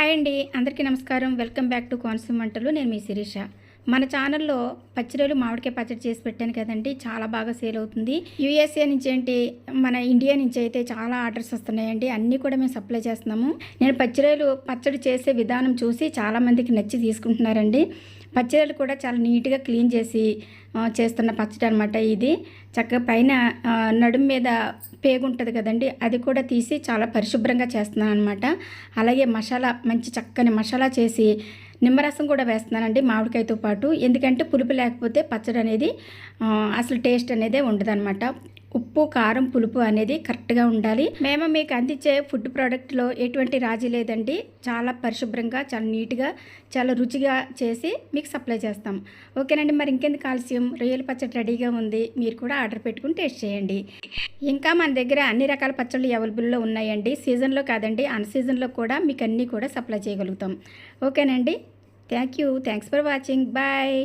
Hi అండి, అందరికీ నమస్కారం. వెల్కమ్ బ్యాక్ టు కోనసీమ వంటలు. నేను మీ శిరీష. మన ఛానల్లో పచ్చిరొయ్యలు మామిడికాయ పచ్చడి చేసి పెట్టాను కదండి, చాలా బాగా సేల్ అవుతుంది. యూఎస్ఏ నుంచి ఏంటి, మన ఇండియా నుంచి అయితే చాలా ఆర్డర్స్ వస్తున్నాయండి. అన్నీ కూడా మేము సప్లై చేస్తున్నాము. నేను పచ్చిరొయ్యలు పచ్చడి చేసే విధానం చూసి చాలామందికి నచ్చి తీసుకుంటున్నారండి. పచ్చిరొయ్యలు కూడా చాలా నీట్గా క్లీన్ చేసి చేస్తున్న పచ్చడి అనమాట ఇది. చక్కగా పైన నడుము మీద పేగు ఉంటుంది కదండి, అది కూడా తీసి చాలా పరిశుభ్రంగా చేస్తున్నాను అనమాట. అలాగే మసాలా, మంచి చక్కని మసాలా చేసి నిమ్మరసం కూడా వేస్తున్నానండి మామిడికాయతో పాటు. ఎందుకంటే పులుపు లేకపోతే పచ్చడి అనేది అసలు టేస్ట్ అనేది ఉండదన్నమాట. ఉప్పు, కారం, పులుపు అనేది కరెక్ట్గా ఉండాలి. మేము మీకు అందించే ఫుడ్ ప్రోడక్ట్లో ఎటువంటి రాజీ లేదండి. చాలా పరిశుభ్రంగా, చాలా నీట్గా, చాలా రుచిగా చేసి మీకు సప్లై చేస్తాం. ఓకేనండి, మరి ఇంకెందుకు ఆలస్యం, రొయ్యల పచ్చడి రెడీగా ఉంది. మీరు కూడా ఆర్డర్ పెట్టుకుని టేస్ట్ చేయండి. ఇంకా మన దగ్గర అన్ని రకాల పచ్చళ్ళు అవైలబుల్లో ఉన్నాయండి. సీజన్లో కాదండి, అన్ సీజన్లో కూడా మీకు అన్నీ కూడా సప్లై చేయగలుగుతాం. ఓకేనండి, థ్యాంక్స్ ఫర్ వాచింగ్. బాయ్.